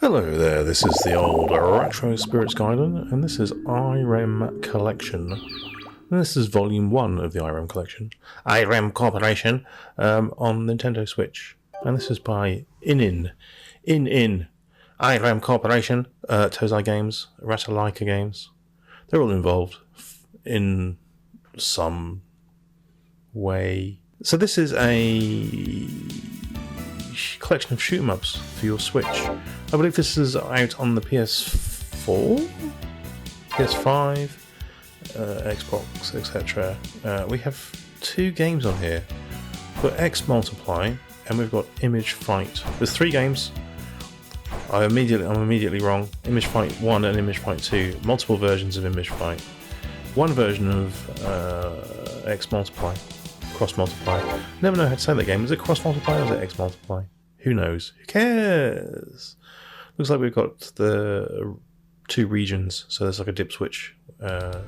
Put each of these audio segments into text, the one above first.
Hello there, this is the old Retro Spirits Guidance, and this is IREM Collection. And this is Volume 1 of the IREM Collection, IREM Corporation, on Nintendo Switch. And this is by Inin. IREM Corporation, Tozai Games, Ratalaika Games. They're all involved in some way. So this is a collection of shoot-em-ups for your Switch. I believe this is out on the PS4, PS5, Xbox, etc. We have two games on here. We've got X Multiply and we've got Image Fight. There's three games. I'm immediately wrong. Image Fight 1 and Image Fight 2. Multiple versions of Image Fight. One version of X Multiply. Cross Multiply. Never know how to say that game. Is it Cross Multiply or is it X Multiply? Who knows? Who cares? Looks like we've got the two regions, so there's like a dip switch for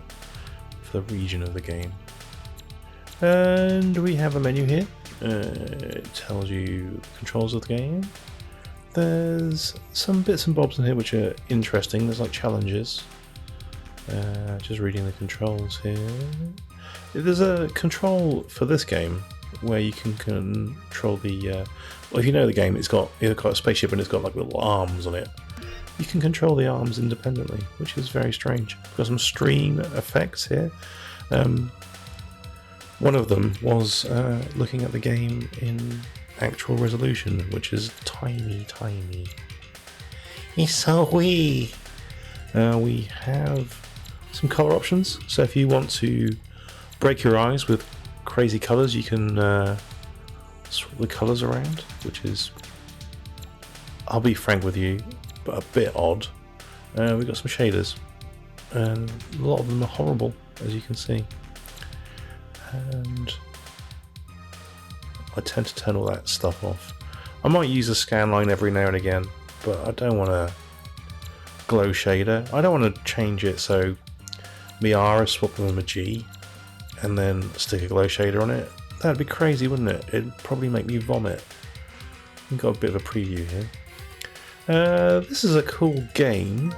the region of the game. And we have a menu here. It tells you the controls of the game. There's some bits and bobs in here which are interesting. There's like challenges. Just reading the controls here. There's a control for this game where you can control the well, if you know the game, it's got a spaceship and it's got like little arms on it. You can control the arms independently, which is very strange. We've got some stream effects here. One of them was looking at the game in actual resolution, which is tiny. It's so wee. We have some color options, so if you want to break your eyes with crazy colors, you can swap the colors around, which is, I'll be frank with you, but a bit odd. We've got some shaders, and a lot of them are horrible, as you can see. And I tend to turn all that stuff off. I might use a scan line every now and again, but I don't want a glow shader. I don't want to change it so Miara swap them a G and then stick a glow shader on it. That'd be crazy, wouldn't it? It'd probably make me vomit. We've got a bit of a preview here. This is a cool game.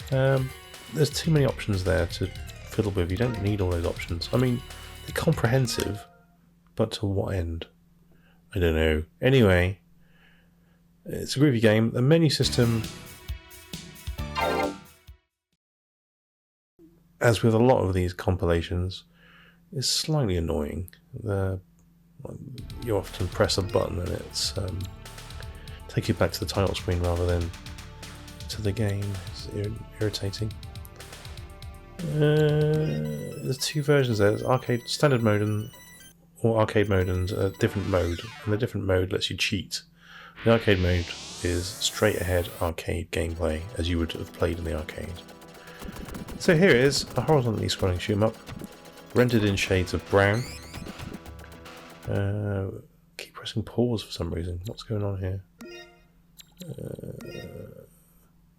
There's too many options there to fiddle with. You don't need all those options. I mean, they're comprehensive, but to what end? I don't know. Anyway, it's a groovy game. The menu system, as with a lot of these compilations, is slightly annoying. You often press a button and it's take you back to the title screen rather than to the game. It's irritating. There's two versions there. There's arcade standard mode or arcade mode and a different mode. And the different mode lets you cheat. The arcade mode is straight ahead arcade gameplay as you would have played in the arcade. So here it is, a horizontally scrolling shoot 'em up, rendered in shades of brown. Keep pressing pause for some reason. What's going on here?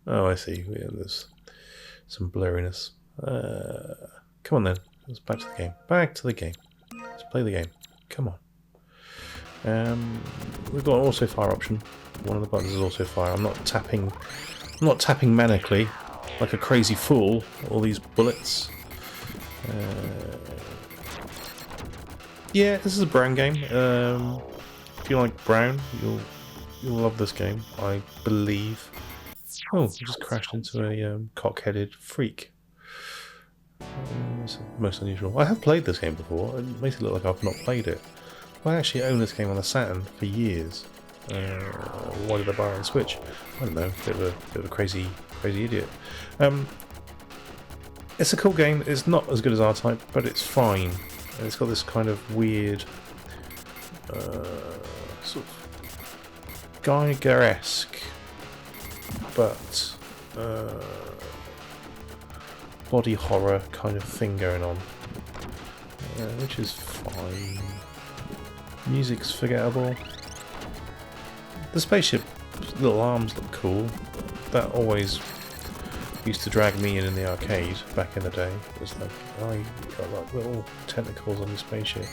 Oh, I see. There's some blurriness. Come on then. Let's back to the game. Back to the game. Let's play the game. Come on. We've got an auto fire option. One of the buttons is auto fire. I'm not tapping manically like a crazy fool. All these bullets. Yeah, this is a brown game. If you like brown, you'll love this game, I believe. Oh, I just crashed into a cock-headed freak. It's most unusual. I have played this game before. It makes it look like I've not played it. I actually owned this game on the Saturn for years. Why did I buy it on Switch? I don't know. Bit of a crazy idiot. It's a cool game. It's not as good as R-Type, but it's fine. And it's got this kind of weird, sort of Geiger-esque, but body horror kind of thing going on, which is fine. Music's forgettable. The spaceship little arms look cool. That always used to drag me in the arcade back in the day. It was like, oh, you got like little tentacles on your spaceship.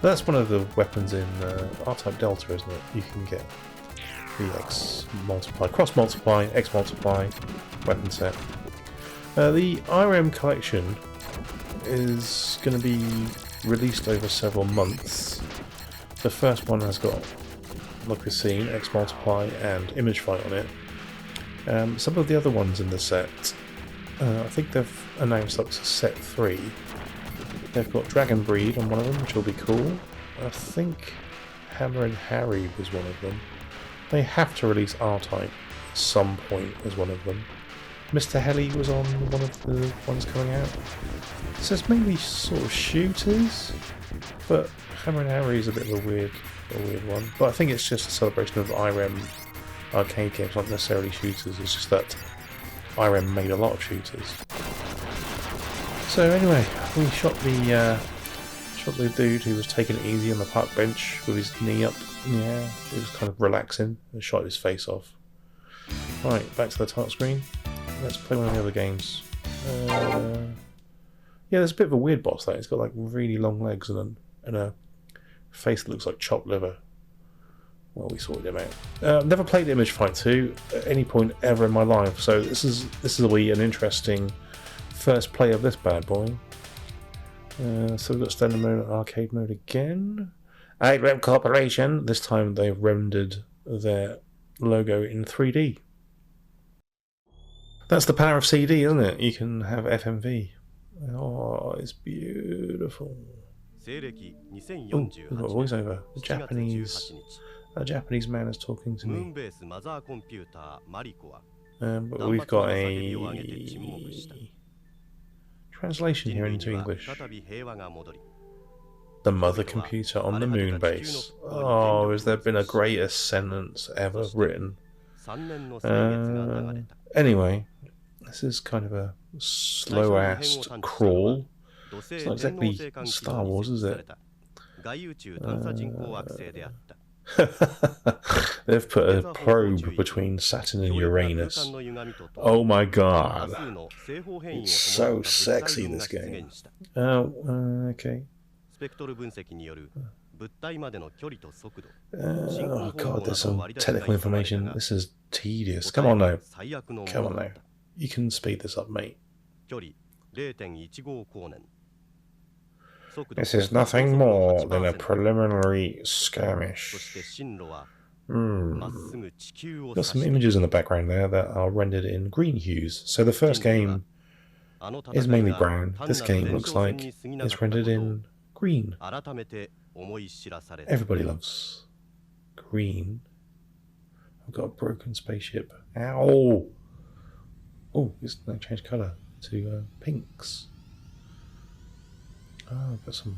That's one of the weapons in R-Type Delta, isn't it? You can get the X multiply, cross multiply, X multiply weapon set. The IREM collection is going to be released over several months. The first one has got, like we've seen, X multiply and image fight on it. Some of the other ones in the set, I think they've announced up to set 3. They've got Dragon Breed on one of them, which will be cool. I think Hammer and Harry was one of them. They have to release R-Type at some point as one of them. Mr. Heli was on one of the ones coming out. So it's mainly sort of shooters, but Hammer and Harry is a bit of a weird one. But I think it's just a celebration of IREM arcade games, not necessarily shooters. It's just that IREM made a lot of shooters. So anyway, we shot the dude who was taking it easy on the park bench with his knee up in the air. He was kind of relaxing and shot his face off. Right, back to the title screen. Let's play one of the other games. Yeah, there's a bit of a weird boss there. He's got like really long legs and a face that looks like chopped liver. Well, we sorted him out. Never played Image Fight 2 at any point ever in my life, so this is an interesting first play of this bad boy. So we've got standard mode and arcade mode again. IREM Corporation. This time they've rendered their logo in 3D. That's the power of CD, isn't it? You can have FMV. Oh, it's beautiful. Oh, we've got a voiceover. A Japanese man is talking to me. But we've got a translation here into English. The mother computer on the moon base. Oh, has there been a greater sentence ever written? Anyway, this is kind of a slow-assed crawl. It's not exactly Star Wars, is it? They've put a probe between Saturn and Uranus. Oh my god. It's so sexy, this game. Okay. Oh god, there's some technical information. This is tedious. Come on now. Come on now. You can speed this up, mate. This is nothing more than a preliminary skirmish. Got some images in the background there that are rendered in green hues. So the first game is mainly brown. This game looks like it's rendered in green. Everybody loves green. I've got a broken spaceship. Ow! Oh, it's now changed colour to pinks. Oh, I've got some...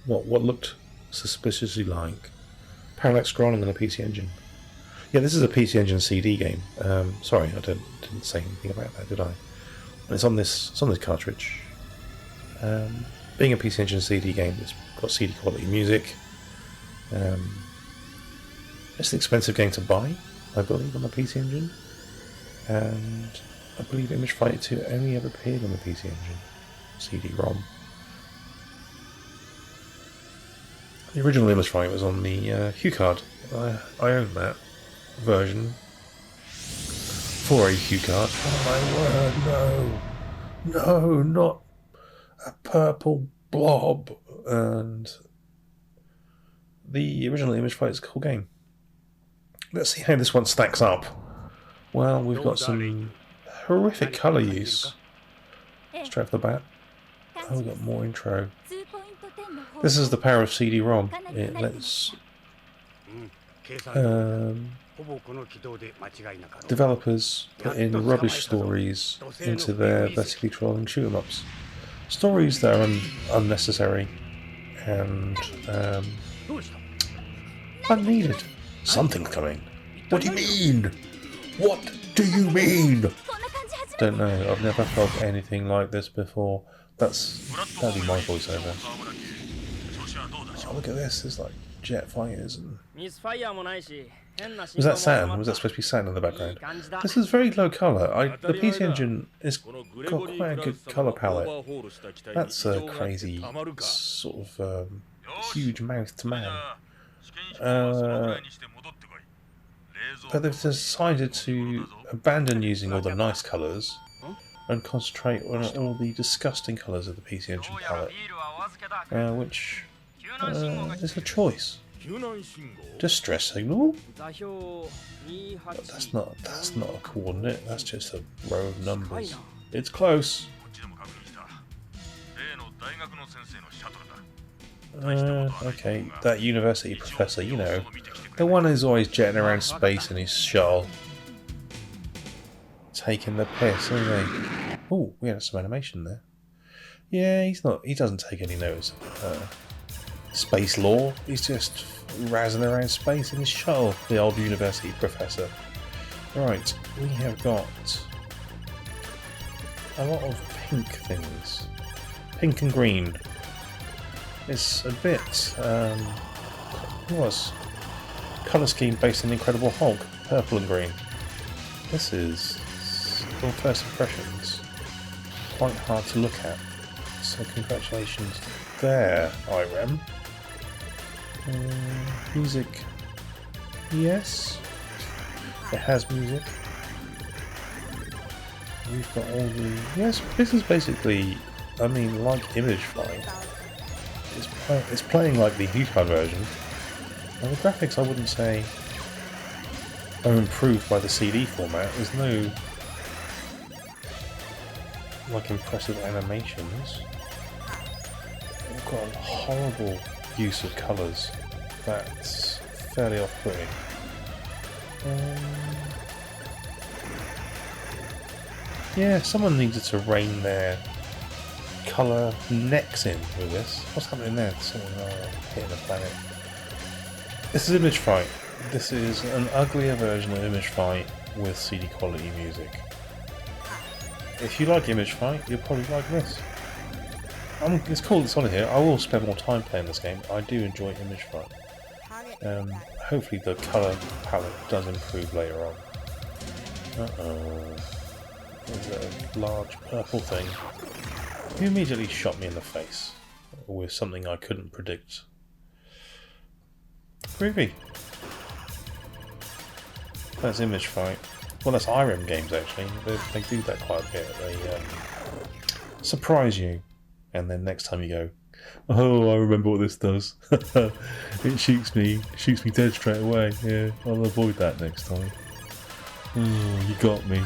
What looked suspiciously like parallax scrolling on a PC Engine. Yeah, this is a PC Engine CD game. Sorry, I didn't say anything about that, did I? And it's on this cartridge. Being a PC Engine CD game, it's got CD quality music. It's an expensive game to buy, I believe, on the PC Engine. And I believe Image Fighter 2 only ever appeared on the PC Engine CD-ROM. The original Image Fighter was on the Hue card. I own that version for a Hue card. Oh my word, no! No, not a purple blob. And the original Image Fighter is a cool game. Let's see how this one stacks up. Well, we've got some horrific colour use straight off the bat. Oh, we've got more intro. This is the power of CD-ROM. It lets developers put in rubbish stories into their vertically trolling shoot-em-ups. Stories that are unnecessary and unneeded. Something's coming. What do you mean? What do you mean? Don't know. I've never felt anything like this before. That'd be my voiceover. Oh, look at this. There's like jet fighters and... Was that Saturn? Was that supposed to be Saturn in the background? This is very low colour. The PC Engine has got quite a good colour palette. That's a crazy sort of huge-mouthed man. But they've decided to abandon using all the nice colours and concentrate on all the disgusting colours of the PC Engine palette, which is a choice. Distress signal? That's not a coordinate. That's just a row of numbers. It's close. Okay, that university professor, you know, the one who's always jetting around space in his shuttle. Taking the piss, isn't he? Oh, we had some animation there. Yeah, he doesn't take any notice of space lore. He's just razzing around space in his shuttle, the old university professor. Right, we have got a lot of pink things. Pink and green. It's a bit, colour scheme based on the Incredible Hulk, purple and green. This is, on first impressions, quite hard to look at. So congratulations there, IREM. Music, yes, it has music. We've got all the, yes, this is basically, I mean, like Image Flight. It's playing like the Yukon version. And the graphics, I wouldn't say, are improved by the CD format. There's no like impressive animations. We've got a horrible use of colours. That's fairly off-putting. Yeah, someone needed to rein their colour necks in with this. What's happening there? Someone hitting the planet. This is Image Fight. This is an uglier version of Image Fight with CD quality music. If you like Image Fight, you'll probably like this. It's cool it's on here. I will spend more time playing this game. I do enjoy Image Fight. Hopefully the colour palette does improve later on. There's a large purple thing. He immediately shot me in the face with something I couldn't predict. Groovy. That's Image Fight. Well, that's IREM games actually. They do that quite a bit. They surprise you, and then next time you go, "Oh, I remember what this does." It shoots me dead straight away. Yeah, I'll avoid that next time. Oh, you got me.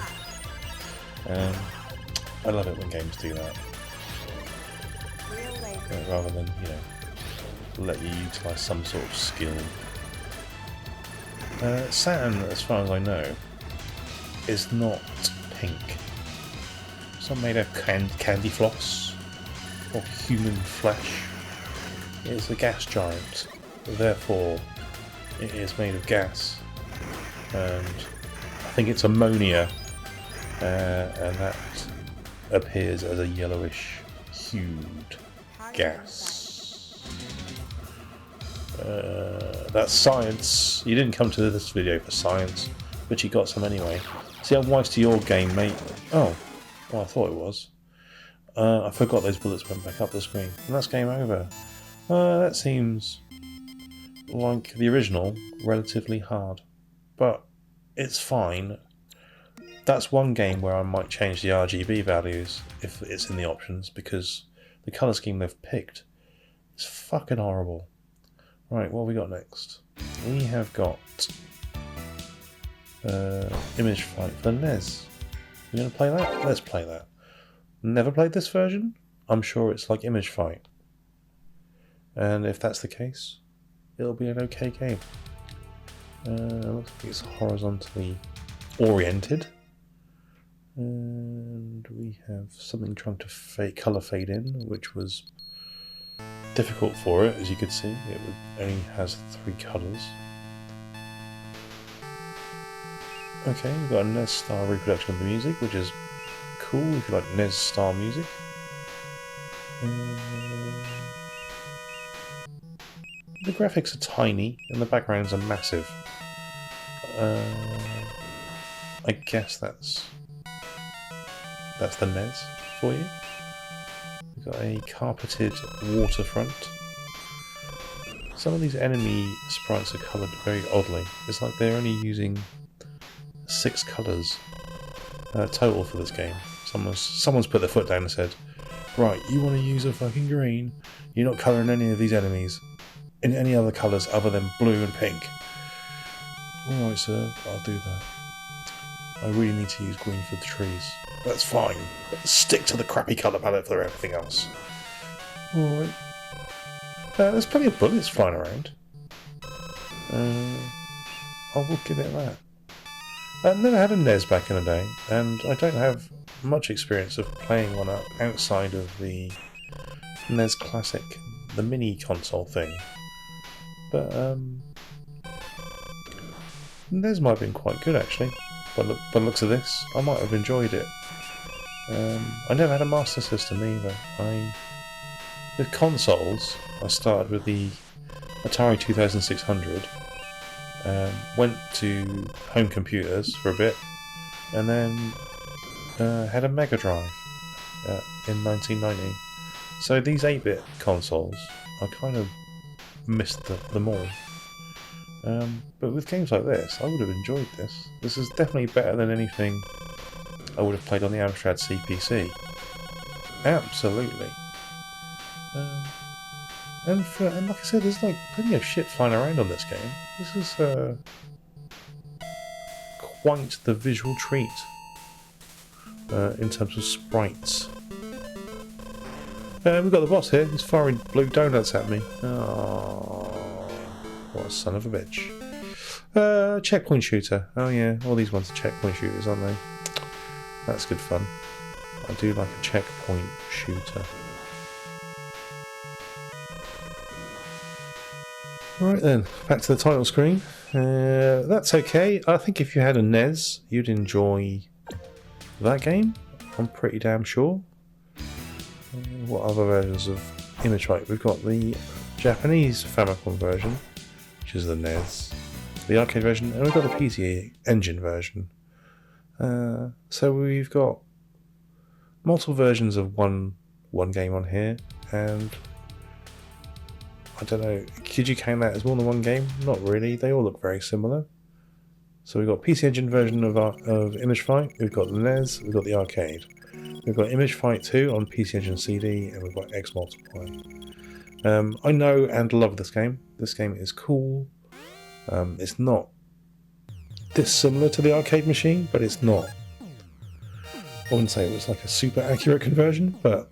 I love it when games do that. Rather than, you know, let you utilise some sort of skill. Saturn, as far as I know, is not pink. It's not made of candy floss or human flesh. It is a gas giant, therefore it is made of gas. And I think it's ammonia, and that appears as a yellowish hued gas. That's science. You didn't come to this video for science, but you got some anyway. See how wise to your game, mate. Oh, well, I thought it was. I forgot those bullets went back up the screen. And that's game over. That seems like the original, relatively hard. But it's fine. That's one game where I might change the RGB values if it's in the options, because the colour scheme they've picked is fucking horrible. Right, what have we got next? We have got Image Fight for NES. You gonna play that? Let's play that. Never played this version? I'm sure it's like Image Fight. And if that's the case, it'll be an okay game. Looks like it's horizontally oriented. And we have something trying to colour fade in, which was difficult for it, as you could see. It only has 3 colours. Okay, we've got a NES style reproduction of the music, which is cool if you like NES style music. The graphics are tiny and the backgrounds are massive. I guess that's the NES for you. We've got a carpeted waterfront. Some of these enemy sprites are coloured very oddly. It's like they're only using 6 colours total for this game. Someone's put their foot down and said, right, you want to use a fucking green, you're not colouring any of these enemies in any other colours other than blue and pink. Alright sir, I'll do that. I really need to use green for the trees. That's fine. Stick to the crappy colour palette for everything else. Alright. There's plenty of bullets flying around. I will give it that. I never had a NES back in the day, and I don't have much experience of playing one outside of the NES Classic, the mini console thing. But NES might have been quite good actually. By the looks of this, I might have enjoyed it. I never had a Master System either. With consoles, I started with the Atari 2600, went to home computers for a bit, and then had a Mega Drive in 1990. So these 8-bit consoles, I kind of missed them all. But with games like this, I would have enjoyed this. This is definitely better than anything I would have played on the Amstrad CPC. Absolutely. And like I said, there's like plenty of shit flying around on this game. This is quite the visual treat in terms of sprites. We've got the boss here. He's firing blue donuts at me. Oh, what a son of a bitch. Checkpoint shooter. Oh yeah, all these ones are checkpoint shooters, aren't they? That's good fun. I do like a checkpoint shooter. Right then, back to the title screen. That's okay. I think if you had a NES, you'd enjoy that game. I'm pretty damn sure. What other versions of Image Fight? We've got the Japanese Famicom version, which is the NES, the arcade version, and we've got the PC Engine version. So we've got multiple versions of one game on here, and I don't know, could you count that as more than one game? Not really, they all look very similar. So we've got PC Engine version of Image Fight, we've got the NES, we've got the arcade. We've got Image Fight 2 on PC Engine CD, and we've got X Multiply. I know and love this game. This game is cool. It's not dissimilar to the arcade machine, but it's not. I wouldn't say it was like a super accurate conversion, but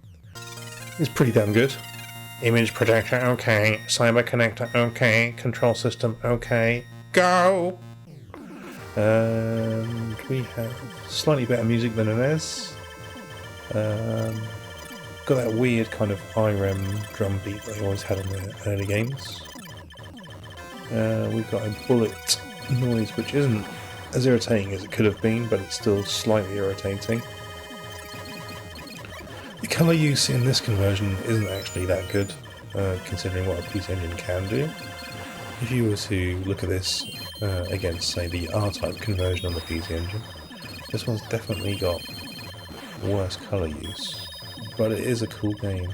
it's pretty damn good. Image projector, okay. Cyber connector, okay. Control system, okay. Go! And we have slightly better music than a NES. Got that weird kind of IREM drum beat that I always had on the early games. We've got a bullet noise which isn't as irritating as it could have been, but it's still slightly irritating. The colour use in this conversion isn't actually that good, considering what a PC Engine can do. If you were to look at this against, say, the R-Type conversion on the PC Engine, this one's definitely got worse colour use, but it is a cool game.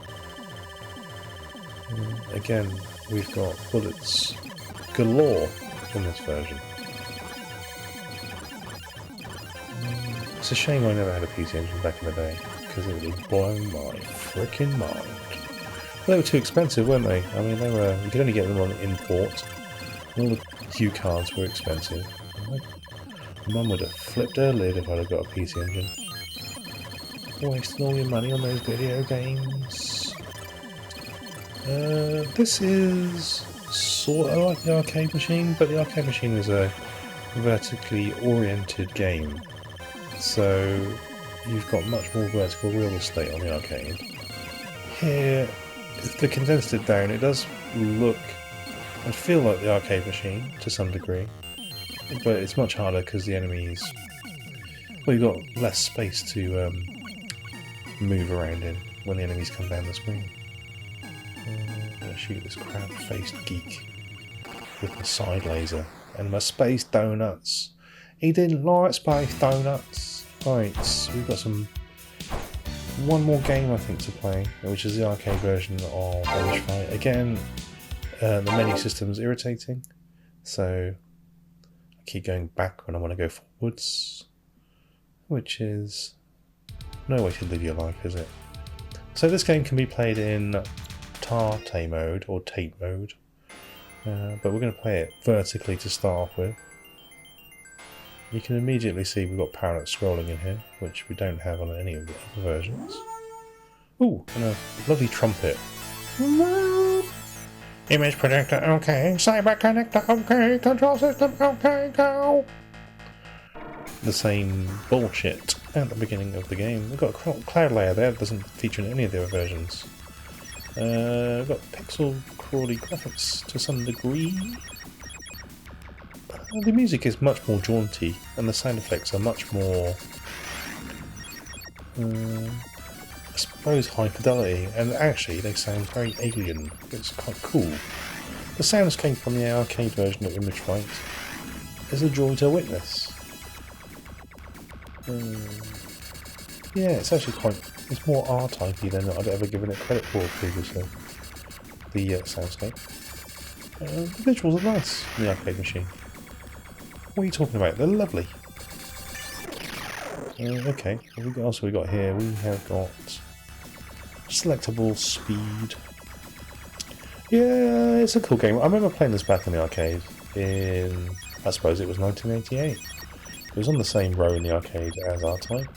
Again, we've got bullets galore in this version. It's a shame I never had a PC Engine back in the day, because it would have blown my frickin' mind. They were too expensive, weren't they? I mean, you could only get them on import. All the cue cards were expensive. Mum would have flipped her lid if I'd have got a PC Engine. Wasting all your money on those video games. This is sort of like the arcade machine, but the arcade machine is a vertically oriented game. So you've got much more vertical real estate on the arcade. Here, if they condensed it down, it does look and feel like the arcade machine to some degree, but it's much harder because the enemies, well, you've got less space to move around in when the enemies come down the screen. I'm going to shoot this crab-faced geek with my side laser and my space donuts. He didn't like space donuts. Right, we've got one more game I think to play, which is the arcade version of Image Fight. Again, the menu system is irritating, so I keep going back when I want to go forwards, which is no way to live your life, is it? So this game can be played in Tate mode or Tate mode, but we're going to play it vertically to start off with. You can immediately see we've got parallel scrolling in here, which we don't have on any of the other versions. Ooh, and a lovely trumpet. Image projector, okay. Cyber connector, okay. Control system, okay. Go. The same bullshit at the beginning of the game. We've got a cloud layer there that doesn't feature in any of the other versions. We've got pixel crawly graphics to some degree. The music is much more jaunty, and the sound effects are much more, I suppose, high fidelity, and actually they sound very alien. It's quite cool. The sounds came from the arcade version of Image Fight. It's a joy to witness. Yeah, it's actually it's more R-typey than I'd ever given it credit for previously, the soundscape. The visuals are nice in the arcade machine. What are you talking about? They're lovely. Okay, what else have we got here? We have got selectable speed. Yeah, it's a cool game. I remember playing this back in the arcade in, I suppose it was 1988. It was on the same row in the arcade as R-Type.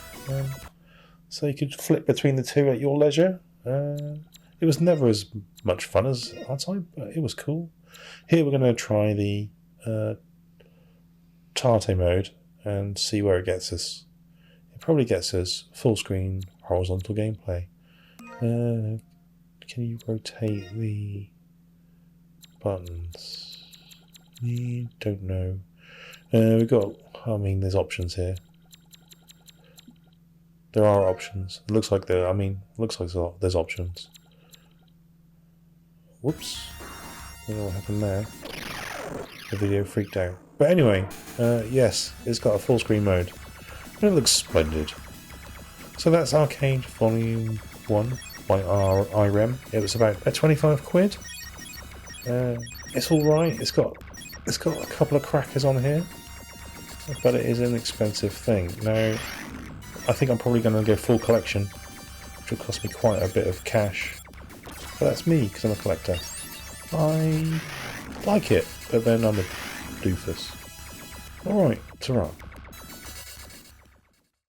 So you could flip between the two at your leisure. It was never as much fun as R-Type, but it was cool. Here we're going to try the Tate mode and see where it gets us. It probably gets us full screen horizontal gameplay. Can you rotate the buttons? Don't know. We've got, I mean, there's options here. There are options. It looks like there's options. Whoops. I don't know what happened there. The video freaked out. But anyway, yes, it's got a full screen mode. And it looks splendid. So that's Arcade Volume 1 by IREM. It was about 25 quid. It's alright. It's got a couple of crackers on here. But it is an expensive thing. Now, I think I'm probably going to go full collection, which will cost me quite a bit of cash. But that's me, because I'm a collector. I like it, but then I'm a doofus. Alright, ta-ra.